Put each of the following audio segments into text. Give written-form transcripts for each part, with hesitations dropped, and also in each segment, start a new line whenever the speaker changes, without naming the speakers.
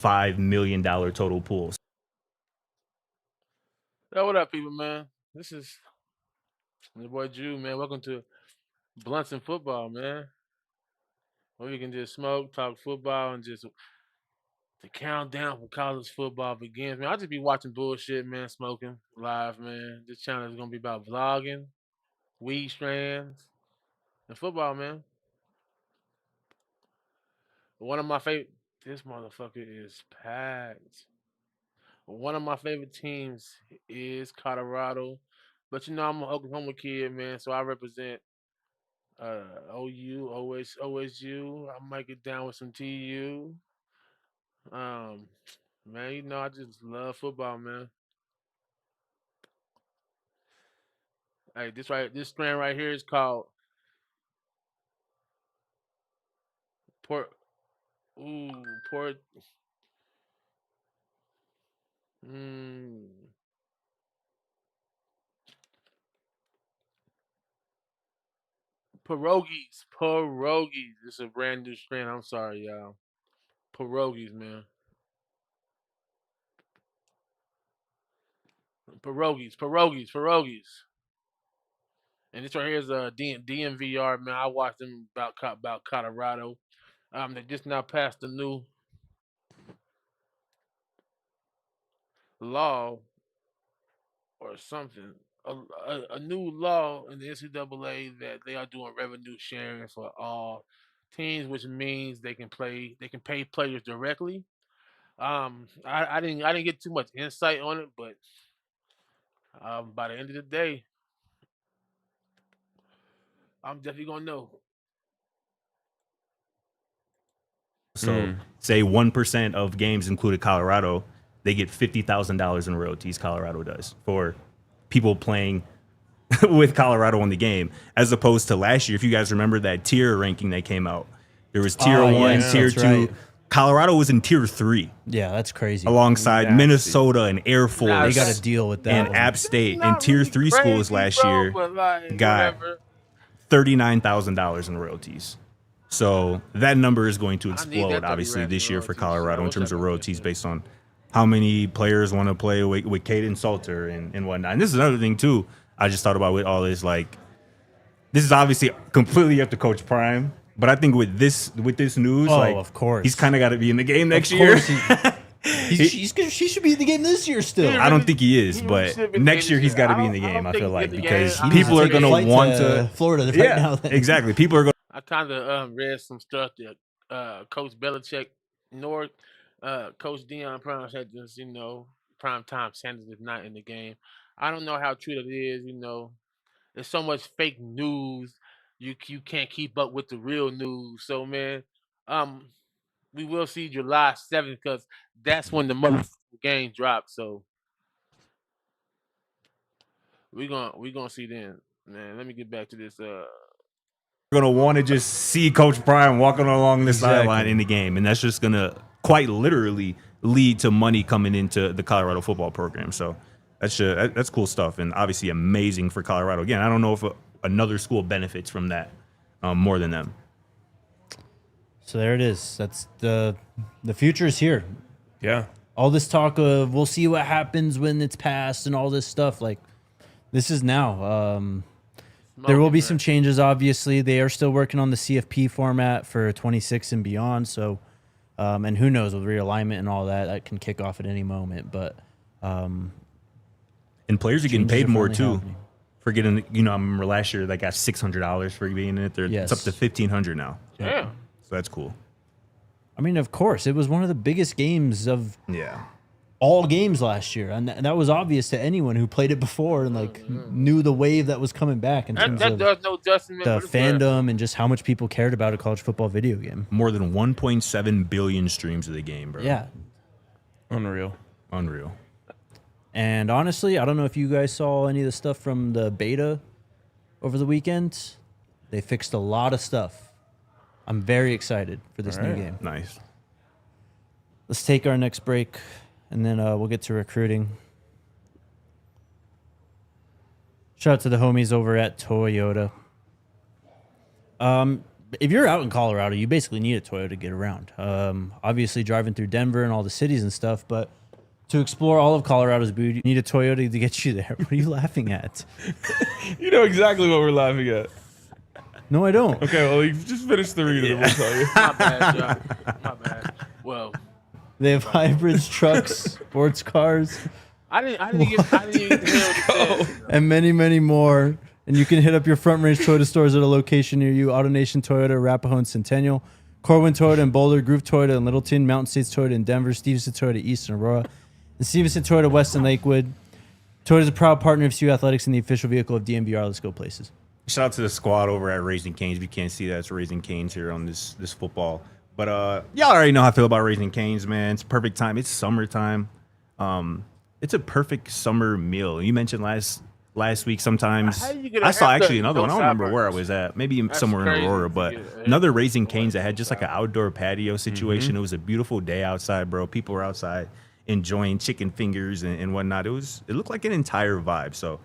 $5 million total pool.
Yo, what up, people, man? This is your boy Drew, man. Welcome to Blunts and Football, man. Where we can just smoke, talk football, and just the countdown for college football begins, man. I'll just be watching bullshit, man, smoking live, man. This channel is gonna be about vlogging, weed strands, and football, man. One of my favorite. This motherfucker is packed. One of my favorite teams is Colorado, but you know I'm an Oklahoma kid, man, so I represent OU, OSU. I might get down with some TU. Um, man, you know I just love football, man. Hey, this strand right here is called Port. Ooh, Port. Mm, pierogies. This is a brand new strand. I'm sorry, y'all. Pierogies, man. Pierogies. And this right here is DMVR, man. I watched them about Colorado. They just now passed a new law or something, a new law in the NCAA that they are doing revenue sharing for all teams, which means they can pay players directly. I didn't get too much insight on it, but by the end of the day, I'm definitely gonna know.
So say 1% of games included Colorado, they get $50,000 in royalties. Colorado does for people playing with Colorado in the game, as opposed to last year. If you guys remember that tier ranking that came out, there was tier one,
yes,
tier
that's
2.
right.
Colorado was in tier 3
Yeah, that's crazy.
alongside Minnesota and Air
They
Force
got to deal with that.
and
one.
App State. And
Not
tier
really
3 schools
crazy,
last
bro,
year
but like,
got
whatever.
$39,000 in royalties. So that number is going to
I need
explode,
that 30
obviously,
racks
this
in
year for
royalties.
Colorado
I
in
wish
terms
I
of
could get
royalties
that.
based on how many players want to play with Caden Salter and whatnot. And this is another thing, too, I just thought about with all this. Like, this is obviously completely up to Coach Prime. But I think with this news, like,
of course,
he's kind of got to be in the game next
Of
year.
course he should be in the game this year still.
I don't think he is,
He
but
should be in the
next
game
year
this
he's
year.
got to
I
be in the
don't- I
game.
don't
I
think
feel
he's
like
in the
because
game.
people are
Take a
going to
flight
want to
Florida right
yeah,
now. Then.
exactly. People are going.
I kind of read some stuff that Coach Belichick ignored. Coach Deion Prime said this, prime time Sanders is not in the game. I don't know how true that is. There's so much fake news. You can't keep up with the real news. So man, um, we will see July 7th because that's when the motherfucking game drops. So we gonna see then, man. Let me get back to this.
Going to want to just see Coach Prime walking along the sideline in the game, and that's just going to quite literally lead to money coming into the Colorado football program. So that's cool stuff, and obviously amazing for Colorado. Again, I don't know if another school benefits from that more than them.
So there it is. That's the future is here.
Yeah.
All this talk of we'll see what happens when it's passed and all this stuff, like this is now. There will be some changes, obviously. They are still working on the CFP format for 26 and beyond. So, and who knows with realignment and all that can kick off at any moment. But
and players are getting paid more too. For getting, I remember last year they got $600 for being in it. It's up to $1,500 now.
Yeah.
So that's cool.
I mean, of course, it was one of the biggest games of
Yeah.
all games last year, and that was obvious to anyone who played it before and knew the wave that was coming back in terms
That
of
does no justice
the
for the player.
fandom and just how much people cared about a college football video game.
More than 1.7 billion streams of the game, bro.
Yeah.
Unreal.
And honestly, I don't know if you guys saw any of the stuff from the beta over the weekend. They fixed a lot of stuff. I'm very excited for this new game.
Nice.
Let's take our next break, and then we'll get to recruiting. Shout out to the homies over at Toyota. if you're out in Colorado, you basically need a Toyota to get around. Obviously, driving through Denver and all the cities and stuff, but to explore all of Colorado's beauty, you need a Toyota to get you there. What are you laughing at?
You know exactly what we're laughing at.
No, I don't.
Okay, well, you just finish the read and we'll tell you.
My bad, John. My bad. Well,
They have hybrids, trucks, sports cars,
I didn't even hear what you said.
and many, many more. And you can hit up your Front Range Toyota stores at a location near you. AutoNation Toyota, Arapahoe and Centennial. Corwin Toyota in Boulder, Groove Toyota in Littleton, Mountain States Toyota in Denver, Stevenson Toyota East in Aurora, and Stevenson Toyota West in Lakewood. Toyota is a proud partner of CU Athletics and the official vehicle of DMVR. Let's go places.
Shout out to the squad over at Raising Canes. If you can't see that, it's Raising Canes here on this football. But y'all already know how I feel about Raising Canes, man. It's perfect time. It's summertime. It's a perfect summer meal. You mentioned last week sometimes.
How you get
I saw
half
actually
the
another one. I don't remember where I
sideburns?
was at. Maybe
That's
somewhere in
crazy
Aurora,
to
but
get
another Raising Canes that had just like an outdoor patio situation. It was a beautiful day outside, bro. People were outside enjoying chicken fingers and whatnot. It looked like an entire vibe. So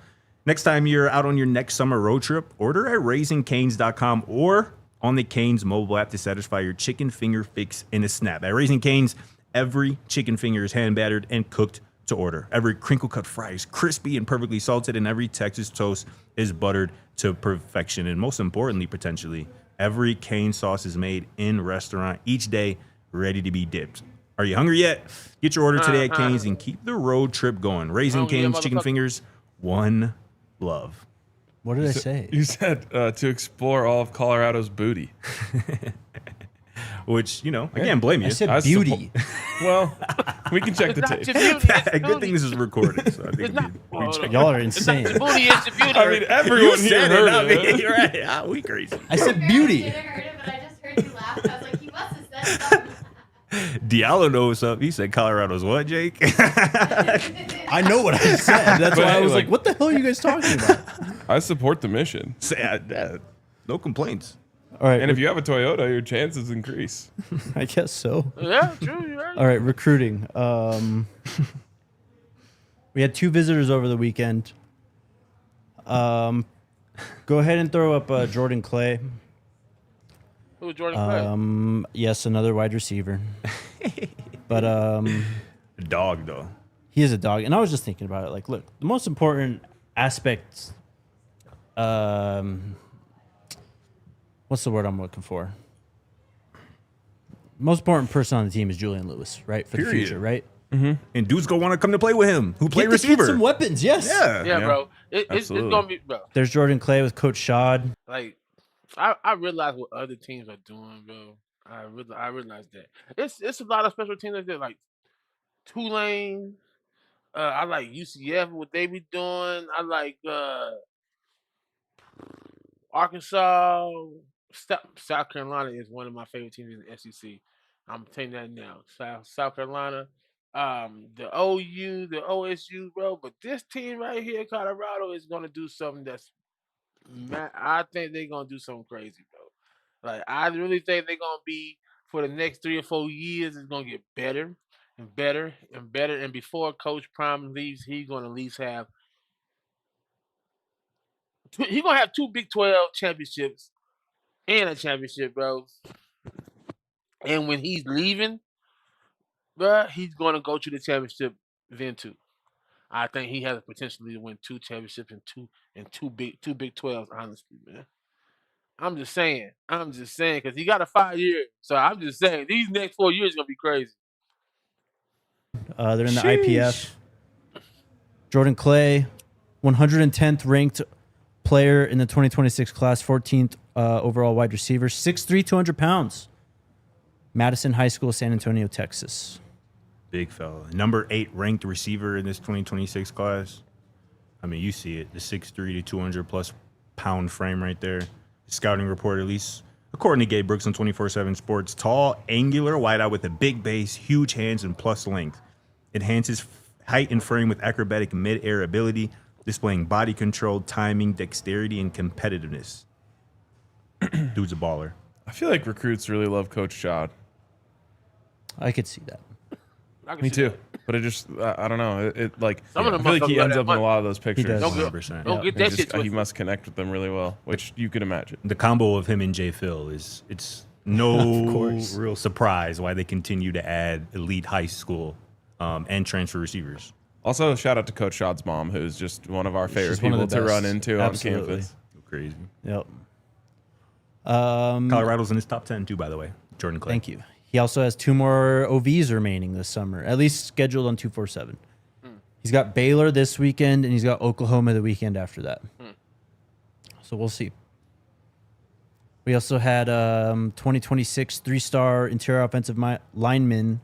next time you're out on your next summer road trip, order at raisingcanes.com or on the Canes mobile app to satisfy your chicken finger fix in a snap. At Raising Canes, every chicken finger is hand battered and cooked to order. Every crinkle cut fry is crispy and perfectly salted, and every Texas toast is buttered to perfection. And most importantly, potentially, every cane sauce is made in restaurant each day, ready to be dipped. Are you hungry yet? Get your order today at Canes and keep the road trip going. Raising
Hungry,
Canes chicken
motherfucker.
fingers, one love.
What did I say?
You said to explore all of Colorado's booty.
Which, I can't blame you.
I said
I
beauty.
Well, we can check the
It's not
tape.
your beauty. It's
Good
beauty.
thing this is recorded. So I think
It's not.
we check.
Y'all are
It's not
insane.
your booty. It's your beauty.
I mean, everyone here
said
heard
not
it.
me. You're right. We crazy.
I said
I
beauty.
didn't heard it, but I just heard you laugh. I was like, he must have said something.
Diallo knows what's up. He said Colorado's what, Jake?
I know what I said. That's
But
why I was
like-
like, what the hell are you guys talking about?
I support the mission.
No complaints.
All right.
And if you have a Toyota, your chances increase.
I guess so.
Yeah, true. You're right.
All right, recruiting. We had 2 visitors over the weekend. Go ahead and throw up Jordan Clay.
Who was Jordan Clay?
Yes, another wide receiver. But
Dog, though.
he is a dog. And I was just thinking about it. Like, look, the most important aspect, what's the word I'm looking for? Most important person on the team is Julian Lewis, right? For the
Period.
future, right?
And dudes go want to come to play with him. Who play
Get the kid
receiver?
some weapons, yes.
Yeah.
Yeah, bro. It's
Absolutely.
gonna be, bro.
There's Jordan Clay with Coach Shad.
Like, I realize what other teams are doing, bro. I realize that it's a lot of special teams like that, like Tulane. I like UCF, what they be doing. I like Arkansas. South Carolina is one of my favorite teams in the SEC. I'm telling you that now. South Carolina, the OU, the OSU, bro. But this team right here, Colorado, is gonna do something that's. I think they're gonna do something crazy, bro. Like I really think they're gonna be for the next 3 or 4 years. It's gonna get better and better and better. And before Coach Prime leaves, he's gonna at least have. He's gonna have 2 Big 12 championships and a championship, bro. And when he's leaving, bro, he's gonna go to the championship then too. I think he has the potential to win 2 championships and two Big 12s. Honestly, man. I'm just saying, because he got a 5-year. So I'm just saying, these next 4 years gonna be crazy.
They're in the IPF. Jordan Clay, 110th ranked player in the 2026 class, 14th overall wide receiver, 6'3", 200 pounds. Madison High School, San Antonio, Texas.
Big fella. Number 8 ranked receiver in this 2026 class. I mean, you see it. The 6'3" to 200 plus pound frame right there. Scouting report, at least according to Gabe Brooks on 24/7 Sports. Tall, angular wideout with a big base, huge hands, and plus length. Enhances height and frame with acrobatic mid-air ability, displaying body control, timing, dexterity, and competitiveness. Dude's a baller.
I feel like recruits really love Coach Shad.
I could see that.
I can
Me
see
too.
that.
But it just, I don't know. It like,
Some of
I
them
feel like he
motherfuckers
ends
love
up
that
in a lot of those pictures.
does.
Don't get,
100%.
don't get that shit
He
twisted.
must connect with them really well, which you could imagine.
The combo of him and Jay Phil it's no
course.
real surprise why they continue to add elite high school and transfer receivers.
Also, shout out to Coach Shad's mom, who's just one of our favorite
She's one of
people
the
to
best.
run into
Absolutely.
on campus.
Crazy.
Yep.
Colorado's in his top 10 too, by the way. Jordan Clay.
Thank you. He also has 2 more OVs remaining this summer, at least scheduled on 247. He's got Baylor this weekend, and he's got Oklahoma the weekend after that. So we'll see. We also had 2026 3-star interior offensive lineman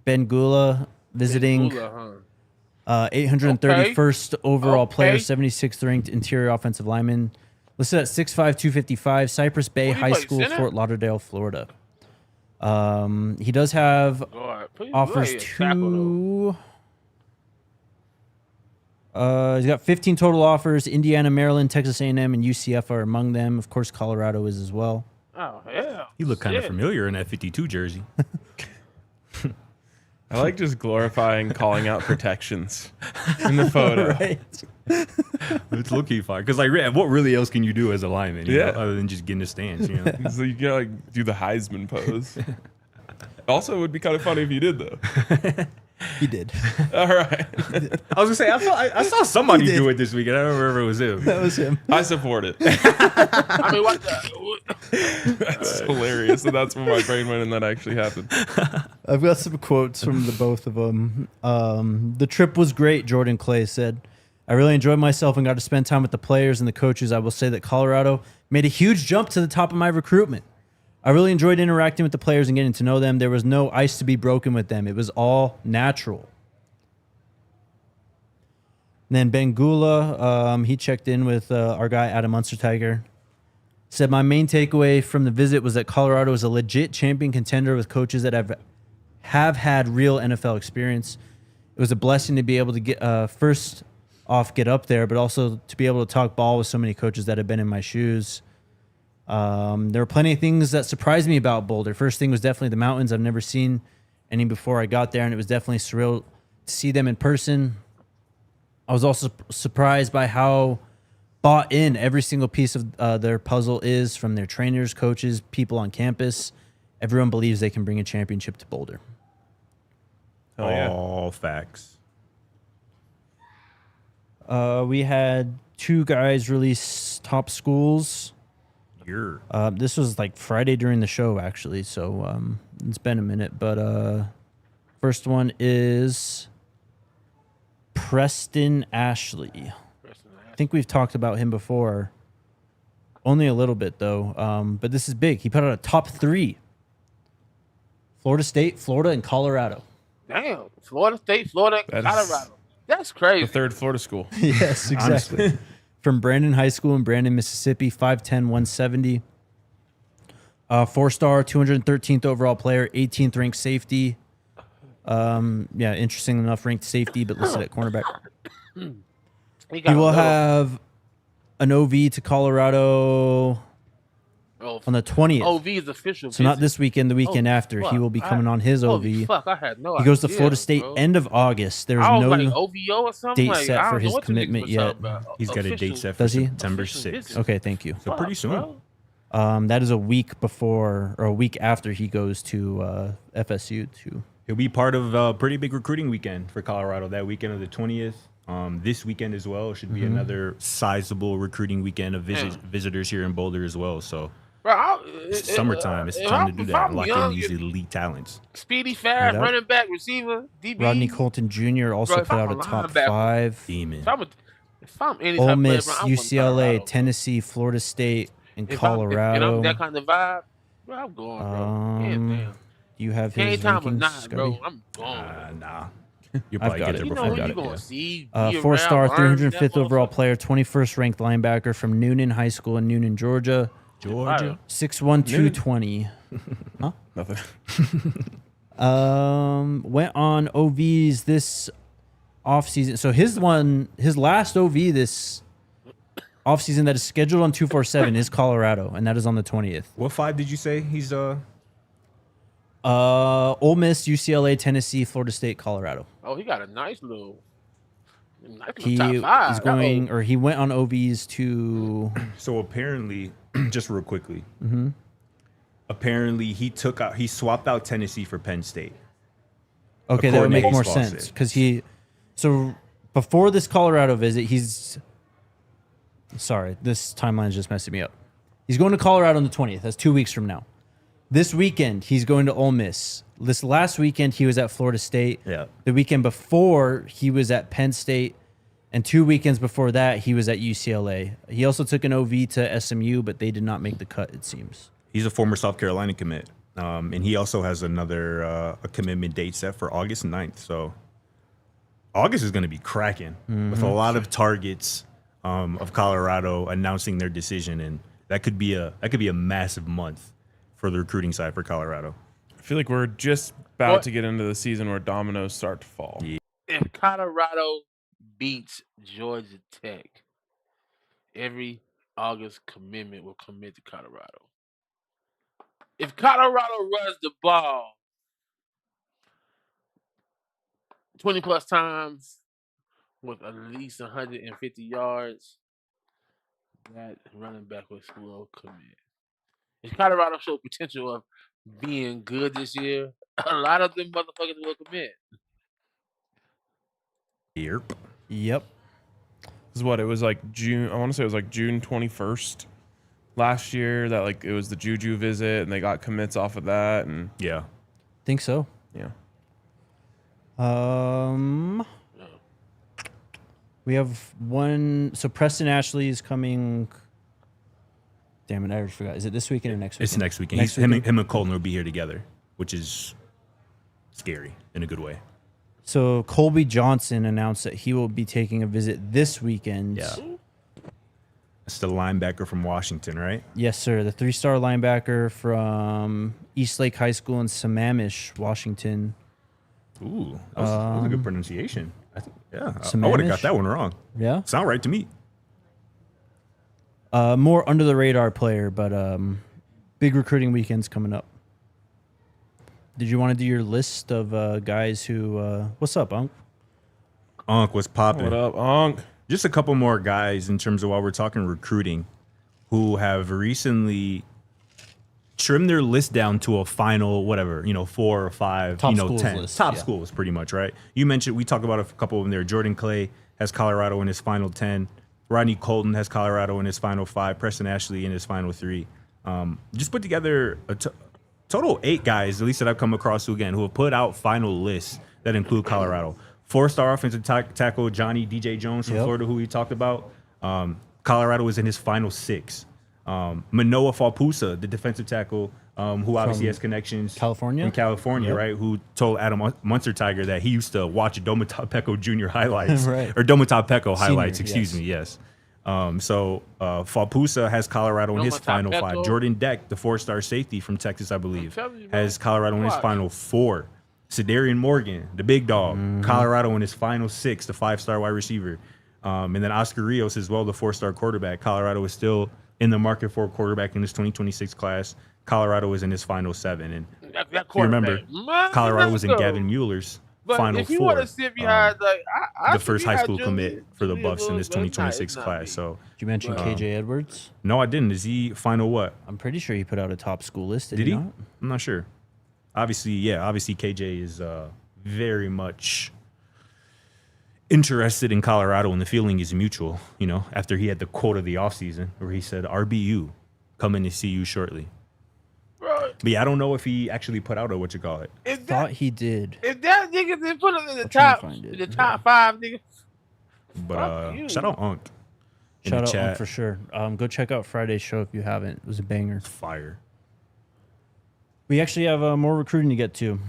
Ben Gula visiting.
Gula, huh?
831st overall player,
Okay.
76th ranked interior offensive lineman. Listed at 6'5", 255, Cypress Bay
What do you
High
play,
School,
center?
Fort Lauderdale, Florida. He does have
God, please,
offers
you ain't a tackle, though.
he's got 15 total offers. Indiana, Maryland, Texas A&M, and UCF are among them. Of course, Colorado is as well.
Oh, yeah.
You look kind of
Shit.
familiar in that 52 jersey.
I like just glorifying calling out protections in the photo.
Right.
It's low-key fire. Because, like, what really else can you do as a lineman, you
Yeah.
know, other than just get in the stands, you know?
So you gotta like do the Heisman pose. Also, it would be kind of funny if you did though.
He did.
All right,
I was going to say, I saw somebody do it this weekend. I don't remember if it was him.
That was him.
I support it.
I mean, what the?
That's hilarious. So that's where my brain went, and that actually happened.
I've got some quotes from the both of them. The trip was great, Jordan Clay said. I really enjoyed myself and got to spend time with the players and the coaches. I will say that Colorado made a huge jump to the top of my recruitment. I really enjoyed interacting with the players and getting to know them. There was no ice to be broken with them. It was all natural. And then Ben Gula, he checked in with our guy Adam Munstertiger. Said, my main takeaway from the visit was that Colorado is a legit champion contender with coaches that have had real NFL experience. It was a blessing to be able to get first off get up there, but also to be able to talk ball with so many coaches that have been in my shoes. There were plenty of things that surprised me about Boulder. First thing was definitely the mountains. I've never seen any before I got there, and it was definitely surreal to see them in person. I was also surprised by how bought in every single piece of their puzzle is, from their trainers, coaches, people on campus. Everyone believes they can bring a championship to Boulder.
Oh yeah.
All facts.
We had 2 guys release top schools. This was like Friday during the show, actually, so it's been a minute. But first one is Preston Ashley. I think we've talked about him before. Only a little bit, though. But this is big. He put out a top 3. Florida State, Florida, and Colorado.
Damn. Florida State, Florida,
That is-
Colorado. That's
The
crazy.
third Florida school.
Yes, exactly. From Brandon High School in Brandon, Mississippi, 5'10", 170. 4-star, 213th overall player, 18th ranked safety. Yeah, interesting enough, ranked safety, but listed at cornerback.
He
He will have an OV to Colorado on the 20th.
OV is official.
So not this weekend, the weekend after. He will be coming on his OV.
Fuck, I had no
He
idea.
goes to Florida State
bro.
end of August. There's
I was
no
like OVO or something.
date
like,
set
I
for
don't know
his
what the niggas
commitment
was
yet.
talking about.
He's got a date
Official.
set for
Does he?
September
Official
6th.
visit.
Okay, thank you.
So pretty
Fuck,
soon.
bro.
That is a week before, or a week after he goes to FSU too.
He'll be part of a pretty big recruiting weekend for Colorado, that weekend of the 20th. This weekend as well should be another sizable recruiting weekend of visitors here in Boulder as well. So
Bro,
it's summertime. It's
if
time to
I'm-
do
if
that.
I'm
Lock
young,
in these elite talents.
Speedy, fast,
Right up.
running back, receiver, DB.
Rodney Colton Jr. also
Bro, if
put
I'm
out a
a
top
linebacker,
5.
Demon.
If I'm any
Ole
type of player,
Miss,
bro, I want
UCLA,
Colorado.
Tennessee, Florida State, and
If
Colorado.
I'm that kind of vibe, bro, I'm going, bro. Yeah, damn.
You have
Game
his
time or
rankings,
not, bro.
Scotty?
I'm going.
Nah. You'll
I've
probably
got
get
it.
there
You know
before
who
got
you
it,
gonna
yeah.
see?
4-star,
be around,
305th
learn,
overall
that
player, 21st ranked linebacker from Noonan High School in Noonan, Georgia.
Georgia.
6'1", 220.
Nothing.
Went on OVs this offseason. So his last OV this offseason that is scheduled on 247 is Colorado, and that is on the 20th.
What 5 did you say he's
Ole Miss, UCLA, Tennessee, Florida State, Colorado.
Oh, he got a nice little top
He's
five.
going, or he went on OVs to.
So apparently, just real quickly, apparently he swapped out Tennessee for Penn State.
Okay, that would
according to
make more
baseball
sense
said.
because so before this Colorado visit, sorry, this timeline is just messing me up. He's going to Colorado on the 20th. That's 2 weeks from now. This weekend, he's going to Ole Miss. This last weekend, he was at Florida State.
Yeah.
The weekend before, he was at Penn State. And 2 weekends before that, he was at UCLA. He also took an OV to SMU, but they did not make the cut, it seems.
He's a former South Carolina commit. And he also has another a commitment date set for August 9th. So August is going to be cracking with a lot of targets of Colorado announcing their decision. And that could be a massive month for the recruiting side for Colorado.
I feel like we're just about to get into the season where dominoes start to fall.
Yeah.
If Colorado beats Georgia Tech, every August commitment will commit to Colorado. If Colorado runs the ball 20 plus times with at least 150 yards, that running back will commit. If Colorado show potential of being good this year, a lot of them motherfuckers will commit.
Yep.
Yep.
This is what it was like June. I want to say it was like June 21st last year that like it was the Juju visit and they got commits off of that and
Yeah.
Think so.
yeah.
We have one. So Preston Ashley is coming. Damn it, I already forgot. Is it this weekend or next weekend?
It's next weekend.
Next
Him
weekend?
and Colton will be here together, which is scary in a good way.
So Colby Johnson announced that he will be taking a visit this weekend.
Yeah. It's the linebacker from Washington, right?
Yes, sir. The 3-star linebacker from Eastlake High School in Sammamish, Washington.
Ooh, that was a good pronunciation. I think, yeah, I would have
Sammamish?
got that one wrong.
Yeah.
Sound right to me.
More under the radar player, but big recruiting weekends coming up. Did you want to do your list of guys who? What's up, Unc?
Unc was popping.
What up, Onk?
Just a couple more guys in terms of while we're talking recruiting who have recently trimmed their list down to a final, whatever, 4 or 5,
Top schools
10.
list,
Top
yeah.
schools, pretty much, right? You mentioned, we talked about a couple of them there. Jordan Clay has Colorado in his final 10. Rodney Colton has Colorado in his final 5. Preston Ashley in his final 3. Just put together a total 8 guys, at least that I've come across, who have put out final lists that include Colorado. 4-star offensive tackle Johnny DJ Jones from Florida, who we talked about. Colorado was in his final 6. Manoa Falpusa, the defensive tackle, who obviously has connections
California?
in California, right? Who told Adam Munster Tiger that he used to watch Domata Peko Jr. highlights,
Right.
or Domata Peko highlights,
Senior,
excuse me, yes. So Falpusa has Colorado in his
Domata
final
Peko.
5. Jordan Deck, the 4-star safety from Texas, I believe,
telling you, bro.
has Colorado in his
Watch.
final 4. Sedarian Morgan, the big dog, Colorado in his final 6, the 5-star wide receiver. And then Oscar Rios as well, the 4-star quarterback. Colorado is still in the market for a quarterback in this 2026 class. Colorado is in his final 7. And
That
if you remember,
quarterback.
Colorado was in
Let's go.
Gavin Mueller's
But
final
if you
4.
want to sit behind, I
The
sit
first high
behind
school
Julius-
commit for the
Julius
Buffs in this
Lewis, but it's
2026
not
class.
me.
So,
Did you mention KJ Edwards?
no, I didn't. Is he final what?
I'm pretty sure he put out a top school list. Did
Did he?
not?
I'm not sure. Obviously, KJ is very much interested in Colorado, and the feeling is mutual, after he had the quote of the offseason where he said, RBU, coming to see you shortly.
Bro,
But yeah, I don't know if he actually put out a
if
Thought
that,
he did.
if that nigga didn't put him in the
I'll try and
top,
find it.
the top 5 niggas.
But
Fuck you.
shout out Unc in
Shout
the
out
chat.
Unc for sure. Go check out Friday's show if you haven't. It was a banger.
Fire.
We actually have more recruiting to get to.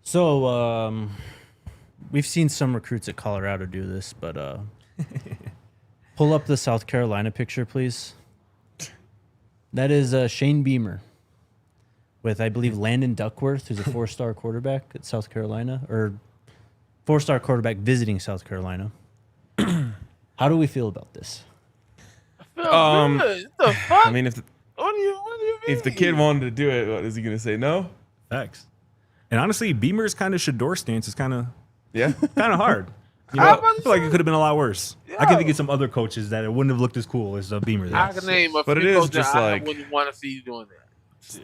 So, we've seen some recruits at Colorado do this, but pull up the South Carolina picture, please. That is Shane Beamer with, I believe, Landon Duckworth, who's a 4-star quarterback at South Carolina, or 4-star quarterback visiting South Carolina. How do we feel about this?
Feel good. What the fuck?
I mean, if
what do you
if the kid wanted to do it, what is he gonna say? No.
Facts. And honestly, Beamer's kind of Shador stance is kind of
Yeah.
hard. You know, I feel like it could have been a lot worse. I can think of some other coaches that it wouldn't have looked as cool as Beamer.
I can name a
But
few
it is
coaches
just
I
like-
wouldn't want to see you doing that.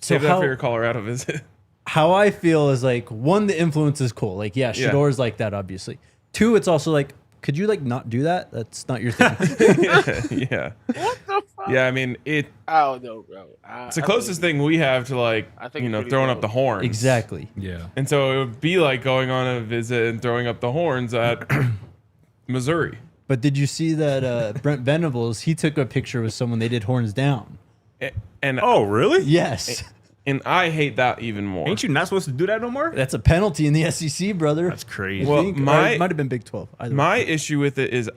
Save that
how-
for your Colorado visit.
How I feel is like, one, the influence is cool. Like, yeah,
Yeah.
Shador's like that, obviously. Two, it's also like, could you like not do that? That's not your thing.
Yeah.
What the fuck?
Yeah. I mean, it's
I don't know, bro.
the closest thing we have to like,
I think
you know,
it's pretty
throwing
close.
up the horns.
Exactly.
Yeah.
And so it would be like going on a visit and throwing up the horns at Missouri.
But did you see that Brent Venables, he took a picture with someone, they did horns down.
And
Oh, really?
Yes.
and I hate that even more.
Ain't you not supposed to do that no more?
That's a penalty in the SEC, brother.
That's crazy.
I
Well,
think. Or
my-
it might have been Big 12. Either
My
way.
issue with it is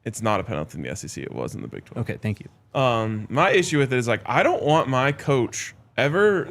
it's not a penalty in the SEC. It was in the Big 12.
Okay, thank you.
My issue with it is like I don't want my coach ever